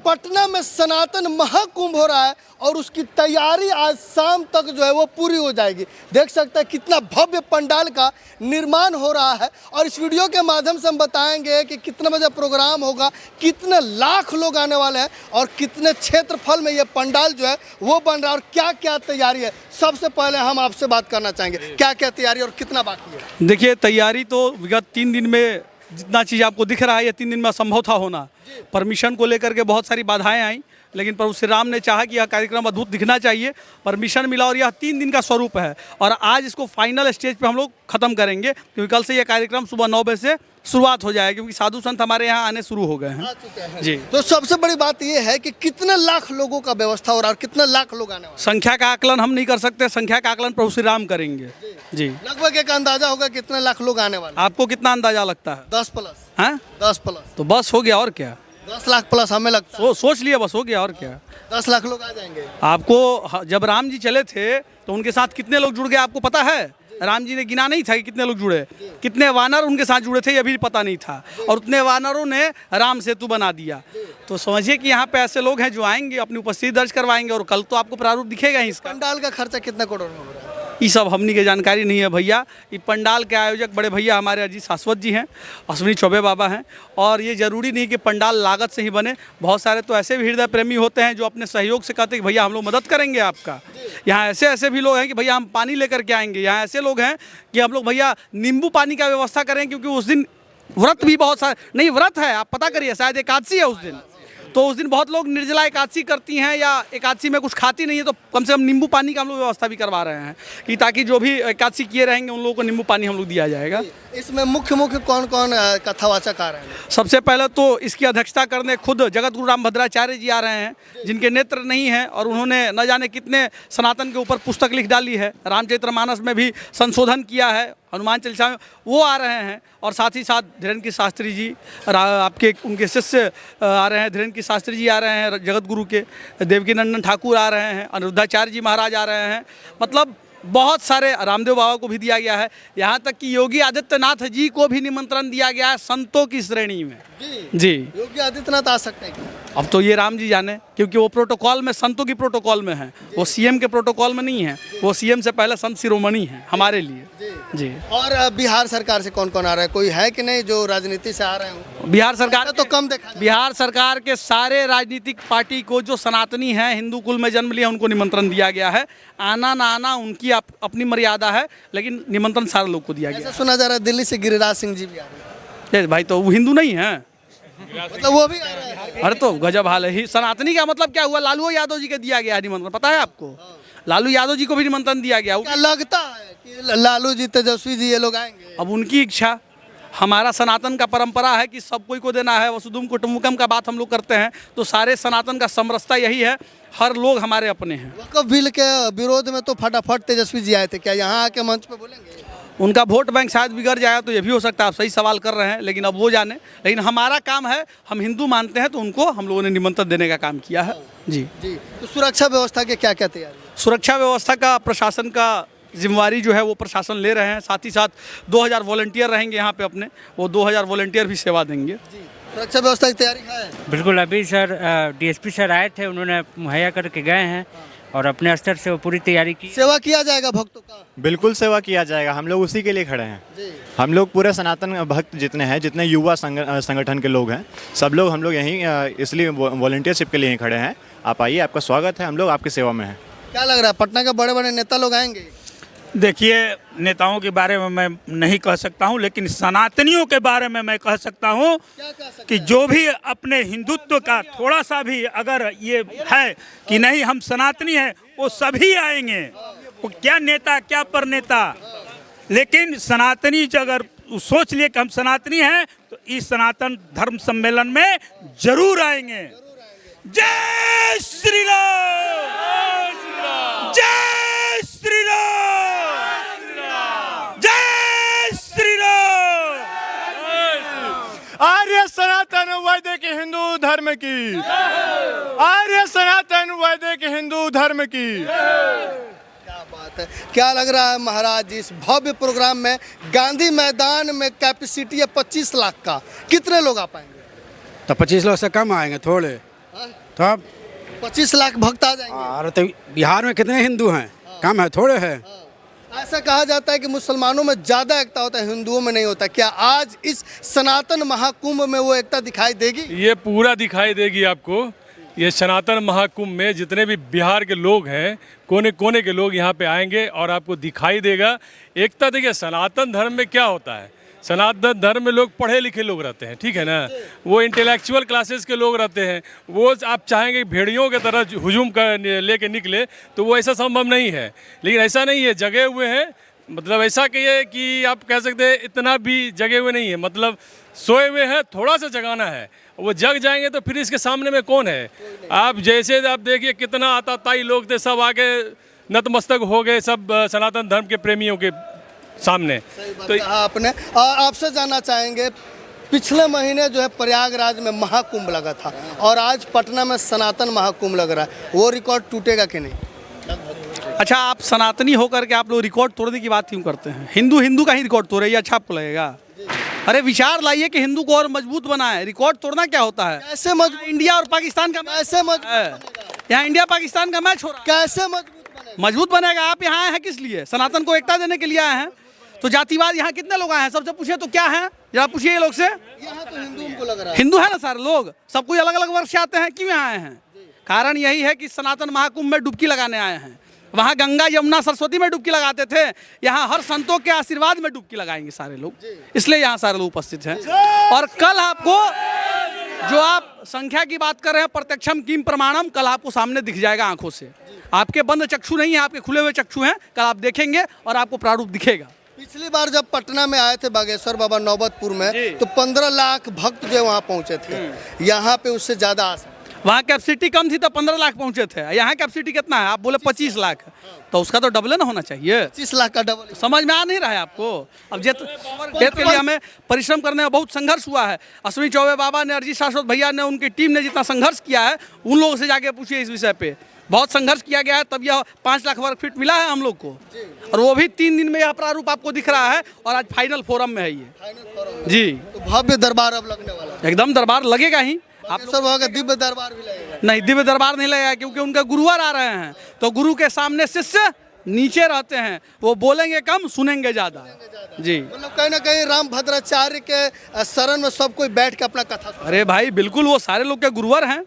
पटना में सनातन महाकुंभ हो रहा है और उसकी तैयारी आज शाम तक जो है वो पूरी हो जाएगी। देख सकते हैं कितना भव्य पंडाल का निर्माण हो रहा है और इस वीडियो के माध्यम से हम बताएंगे कि कितने बजे प्रोग्राम होगा, कितने लाख लोग आने वाले हैं और कितने क्षेत्रफल में ये पंडाल जो है वो बन रहा है और क्या क्या तैयारी है। सबसे पहले हम आपसे बात करना चाहेंगे, क्या क्या तैयारी और कितना बाकी है? देखिए, तैयारी तो विगत 3 दिन में जितना चीज़ आपको दिख रहा है ये 3 दिन में असंभव था होना। परमिशन को लेकर के बहुत सारी बाधाएं आई, लेकिन प्रभु श्री राम ने चाहा कि यह कार्यक्रम अद्भुत दिखना चाहिए, परमिशन मिला और यह 3 दिन का स्वरूप है। और आज इसको फाइनल स्टेज पे हम लोग ख़त्म करेंगे, क्योंकि कल से यह कार्यक्रम सुबह 9 बजे से शुरुआत हो जाएगी, क्योंकि साधु संत हमारे यहाँ आने शुरू हो गए हैं। जी, तो सबसे बड़ी बात यह है कि कितने लाख लोगों का व्यवस्था हो रहा है और कितने लाख लोग आने वाले? संख्या का आकलन हम नहीं कर सकते, संख्या का आकलन प्रभु श्री राम करेंगे। जी, लगभग एक अंदाजा होगा कितने लाख लोग आने वाले? आपको कितना अंदाजा लगता है? 10 प्लस। हाँ, 10 प्लस तो बस हो गया और क्या। 10 लाख प्लस हमें लगता है। सोच लिया, बस हो गया और क्या। 10 लाख लोग आ जाएंगे। आपको जब राम जी चले थे तो उनके साथ कितने लोग जुड़ गए आपको पता है? राम जी ने गिना नहीं था कि कितने लोग जुड़े, कितने वानर उनके साथ जुड़े थे ये भी पता नहीं था, और उतने वानरों ने राम सेतु बना दिया। तो समझिए कि यहाँ पे ऐसे लोग हैं जो आएंगे, अपनी उपस्थिति दर्ज करवाएंगे और कल तो आपको प्रारूप दिखेगा ही इसका। पंडाल का खर्चा कितने करोड़ में हो रहा है? ये सब हमनी के जानकारी नहीं है भैया। ये पंडाल के आयोजक बड़े भैया हमारे अजीत शाश्वत जी हैं, अश्विनी चौबे बाबा हैं, और ये ज़रूरी नहीं कि पंडाल लागत से ही बने। बहुत सारे तो ऐसे भी हृदय प्रेमी होते हैं जो अपने सहयोग से कहते हैं कि भैया हम लोग मदद करेंगे आपका। यहाँ ऐसे भी लोग हैं कि भैया हम पानी लेकर के आएंगे। यहाँ ऐसे लोग हैं कि हम लोग भैया नींबू पानी का व्यवस्था करें, क्योंकि उस दिन व्रत भी बहुत सारे नहीं व्रत है, आप पता करिए, शायद एकादशी है उस दिन, तो उस दिन बहुत लोग निर्जला एकादशी करती हैं या एकादशी में कुछ खाती नहीं है, तो कम से कम नींबू पानी का हम लोग व्यवस्था भी करवा रहे हैं कि ताकि जो भी एकादशी किए रहेंगे उन लोगों को नींबू पानी हम लोग दिया जाएगा। इसमें मुख्य कौन कौन कथावाचक आ रहे हैं? सबसे पहले तो इसकी अध्यक्षता करने खुद जगत गुरु रामभद्राचार्य जी आ रहे हैं, जिनके नेत्र नहीं हैं और उन्होंने न जाने कितने सनातन के ऊपर पुस्तक लिख डाली है, रामचरितमानस में भी संशोधन किया है, हनुमान चालीसा में, वो आ रहे हैं। और साथ ही साथ धीरेन्द्र शास्त्री जी आपके उनके शिष्य आ रहे हैं, धीरेन्द्र शास्त्री जी आ रहे हैं जगत गुरु के, देवकीनंदन ठाकुर आ रहे हैं, अनिरुद्धाचार्य जी महाराज आ रहे हैं, मतलब बहुत सारे, रामदेव बाबा को भी दिया गया है। यहाँ तक कि योगी आदित्यनाथ जी को भी निमंत्रण दिया गया है संतों की श्रेणी में। जी, योगी आदित्यनाथ आ सकते हैं क्या? अब तो ये राम जी जाने, क्योंकि वो प्रोटोकॉल में, संतों की प्रोटोकॉल में है, वो सीएम के प्रोटोकॉल में नहीं है, वो सीएम से पहले संत शिरोमणि है हमारे लिए। जी, और बिहार सरकार से कौन कौन आ रहा है? कोई है कि नहीं जो राजनीति से आ रहे हो? बिहार सरकार तो कम देखा। बिहार सरकार के सारे राजनीतिक पार्टी को जो सनातनी हैं, हिंदू कुल में जन्म लिया, उनको निमंत्रण दिया गया है। आना ना आना उनकी अपनी मर्यादा है, लेकिन निमंत्रण सारे लोग को दिया गया। ऐसा सुना जा रहा है दिल्ली से गिरिराज सिंह जी भी आ रहे हैं। भाई तो वो हिंदू नहीं है, मतलब वो भी आ रहे हैं? अरे तो गजब हाल है। ही सनातनी का मतलब क्या हुआ? लालू यादव जी को दिया गया निमंत्रण, पता है आपको? लालू यादव जी को भी निमंत्रण दिया गया। क्या लगता है कि लालू जी, तेजस्वी जी, ये लोग आएंगे? अब उनकी इच्छा। हमारा सनातन का परंपरा है कि सब कोई को देना है, वसुधैव कुटुंबकम का बात हम लोग करते हैं, तो सारे सनातन का समरसता यही है, हर लोग हमारे अपने हैं। वक्फ बिल के विरोध में तो फटाफट तेजस्वी जी आए थे, क्या यहाँ आके मंच पे बोलेंगे? उनका वोट बैंक शायद बिगड़ जाए तो ये भी हो सकता है, आप सही सवाल कर रहे हैं, लेकिन अब वो जाने। लेकिन हमारा काम है, हम हिंदू मानते हैं, तो उनको हम लोगों ने निमंत्रण देने का काम किया है। जी, तो सुरक्षा व्यवस्था के क्या क्या तैयारी है? सुरक्षा व्यवस्था का प्रशासन का जिम्मेवारी जो है वो प्रशासन ले रहे हैं। साथ ही साथ 2000 वॉलंटियर रहेंगे यहाँ पे अपने, वो 2000 वॉलंटियर भी सेवा देंगे। सुरक्षा व्यवस्था की तैयारी है? बिल्कुल, अभी सर डीएसपी सर आए थे, उन्होंने मुहैया करके गए हैं और अपने स्तर से वो पूरी तैयारी की। सेवा किया जाएगा भक्तों का? बिल्कुल सेवा किया जाएगा, हम लोग उसी के लिए खड़े हैं। हम लोग पूरे सनातन भक्त जितने हैं, जितने युवा संगठन के लोग हैं, सब लोग हम लोग यहीं इसलिए वॉलंटियरशिप के लिए खड़े हैं। आप आइए, आपका स्वागत है, हम लोग आपकी सेवा में हैं। क्या लग रहा है, पटना के बड़े बड़े नेता लोग आएंगे? देखिए, नेताओं के बारे में मैं नहीं कह सकता हूं, लेकिन सनातनियों के बारे में मैं कह सकता हूं कि जो भी अपने हिंदुत्व का थोड़ा सा भी अगर ये है कि नहीं हम सनातनी हैं, वो सभी आएंगे। वो क्या नेता, क्या पर नेता, लेकिन सनातनी अगर सोच लिए कि हम सनातनी हैं तो इस सनातन धर्म सम्मेलन में जरूर आएंगे। जय श्री राम, जय श्री राम, जय श्री राम। आर्य सनातन वैदिक हिंदू धर्म की, आर्य सनातन वैदिक हिंदू धर्म की। क्या बात है, क्या लग रहा है महाराज जी, इस भव्य प्रोग्राम में गांधी मैदान में कैपेसिटी है 25 लाख का, कितने लोग आ पाएंगे? तो 25 लोग से कम आएंगे थोड़े। हाँ? तो अब 25 लाख भक्त आ जाएंगे। अरे तो बिहार में कितने हिंदू हैं? कम है, थोड़े हैं। ऐसा कहा जाता है कि मुसलमानों में ज़्यादा एकता होता है, हिंदुओं में नहीं होता। क्या आज इस सनातन महाकुंभ में वो एकता दिखाई देगी? ये पूरा दिखाई देगी आपको। ये सनातन महाकुंभ में जितने भी बिहार के लोग हैं, कोने कोने के लोग यहाँ पे आएंगे और आपको दिखाई देगा एकता। देखिए सनातन धर्म में क्या होता है, सनातन धर्म में लोग पढ़े लिखे लोग रहते हैं, ठीक है ना, वो इंटेलेक्चुअल क्लासेस के लोग रहते हैं। वो आप चाहेंगे भेड़ियों की तरह हुजूम कर लेके निकले तो वो ऐसा संभव नहीं है। लेकिन ऐसा नहीं है, जगे हुए हैं। मतलब ऐसा कहिए कि आप कह सकते हैं इतना भी जगे हुए नहीं है, मतलब सोए हुए हैं, थोड़ा सा जगाना है। वो जग जाएंगे तो फिर इसके सामने में कौन है। आप जैसे आप देखिए कितना आताताई लोग थे, सब आके नतमस्तक हो गए सब सनातन धर्म के प्रेमियों के सामने। तो आपने आपसे जानना चाहेंगे, पिछले महीने जो है प्रयागराज में महाकुंभ लगा था और आज पटना में सनातन महाकुंभ लग रहा है, वो रिकॉर्ड टूटेगा कि नहीं? अच्छा, आप सनातनी होकर के आप लोग रिकॉर्ड तोड़ने की बात क्यों करते हैं? हिंदू का ही रिकॉर्ड तोड़े, ये अच्छा आपको लगेगा? अरे विचार लाइए कि हिंदू को और मजबूत बनाए। रिकॉर्ड तोड़ना क्या होता है? कैसे मजबूत? इंडिया और पाकिस्तान का कैसे मजबूत? यहाँ इंडिया पाकिस्तान का मैच हो रहा है। कैसे मजबूत बनेगा? आप यहाँ आए हैं किस लिए? सनातन को एकता देने के लिए आए हैं। तो जातिवाद यहाँ कितने लोग आए हैं? सबसे पूछिए तो क्या है, जरा पूछिए ये लोग से। यहाँ तो हिंदुओं को लग रहा है, हिंदू है ना सारे लोग, सब कोई अलग अलग वर्ग से आते हैं। क्यों यहाँ आए हैं? कारण यही है कि सनातन महाकुंभ में डुबकी लगाने आए हैं। वहाँ गंगा यमुना सरस्वती में डुबकी लगाते थे, यहाँ हर संतों के आशीर्वाद में डुबकी लगाएंगे सारे लोग, इसलिए यहाँ सारे लोग उपस्थित हैं। और कल आपको जो आप संख्या की बात कर रहे हैं, प्रत्यक्षम किम प्रमाणम, कल आपको सामने दिख जाएगा आंखों से। आपके बंद चक्षु नहीं है, आपके खुले हुए चक्षु हैं। कल आप देखेंगे और आपको प्रारूप दिखेगा। पिछली बार जब पटना में आए थे बागेश्वर बाबा नौबतपुर में, तो 15 लाख भक्त जो वहाँ पहुँचे थे। यहाँ पे उससे ज़्यादा आ सकते। वहाँ कैपेसिटी कम थी तो 15 लाख पहुँचे थे, यहाँ कैपेसिटी कितना है? आप बोले 25 लाख, तो उसका तो डबल ना होना चाहिए। 25 लाख का डबल समझ में आ नहीं रहा है आपको? अब जेत के लिए हमें परिश्रम करने में बहुत संघर्ष हुआ है। अश्विनी चौबे बाबा ने, अरजी शाश्वत भैया ने, उनकी टीम ने जितना संघर्ष किया है, उन लोगों से जाके पूछिए इस विषय पे। बहुत संघर्ष किया गया है, तब यह 5 लाख वर्ग फीट मिला है हम लोग को, और वो भी 3 दिन में यह प्रारूप आपको दिख रहा है। और आज फाइनल फोरम में है ये जी। तो भव्य दरबार अब लगने वाला है। एकदम दरबार लगेगा ही। आप बागेश्वर बाबा का दिव्य दरबार भी लगेगा? नहीं, दिव्य दरबार नहीं लगेगा, क्योंकि उनके गुरुवर आ रहे हैं। तो गुरु के सामने शिष्य नीचे रहते हैं, वो बोलेंगे कम, सुनेंगे ज्यादा जी। मतलब कहीं ना कहीं राम भद्राचार्य के शरण में सब कोई बैठ के अपना कथा सुने। अरे भाई बिल्कुल, वो सारे लोग के गुरुवर हैं,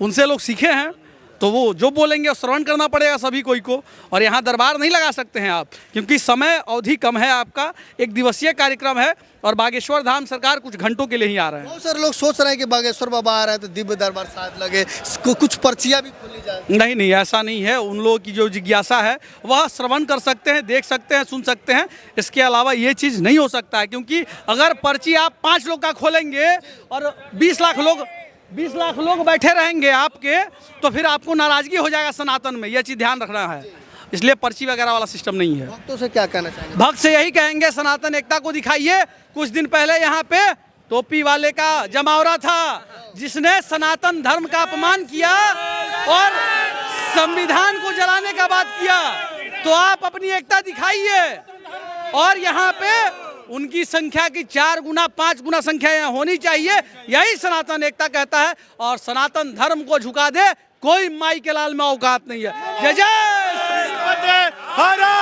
उनसे लोग सीखे हैं, तो वो जो बोलेंगे श्रवण करना पड़ेगा सभी कोई को। और यहाँ दरबार नहीं लगा सकते हैं आप, क्योंकि समय अवधि कम है आपका, 1 दिवसीय कार्यक्रम है और बागेश्वर धाम सरकार कुछ घंटों के लिए ही आ रहे हैं। बहुत सारे लोग सोच रहे हैं कि बागेश्वर बाबा आ रहे हैं तो दिव्य दरबार शायद लगे, कुछ पर्चियाँ भी खोली जाए। नहीं नहीं, ऐसा नहीं है। उन लोगों की जो जिज्ञासा है वह श्रवण कर सकते हैं, देख सकते हैं, सुन सकते हैं। इसके अलावा ये चीज़ नहीं हो सकता है, क्योंकि अगर पर्ची आप 5 लोग का खोलेंगे और 20 लाख लोग बैठे रहेंगे आपके, तो फिर आपको नाराजगी हो जाएगा सनातन में। यह चीज़ ध्यान रखना है, इसलिए पर्ची वगैरह वाला सिस्टम नहीं है। भक्तों से क्या कहना चाहेंगे? भक्त से यही कहेंगे, सनातन एकता को दिखाइए। कुछ दिन पहले यहाँ पे टोपी वाले का जमावड़ा था, जिसने सनातन धर्म का अपमान किया और संविधान को जलाने का बात किया। तो आप अपनी एकता दिखाइए, और यहाँ पे उनकी संख्या की 4 गुना 5 गुना संख्या यहाँ होनी चाहिए। यही सनातन एकता कहता है। और सनातन धर्म को झुका दे कोई माई के लाल में औकात नहीं है। जय जय। हरा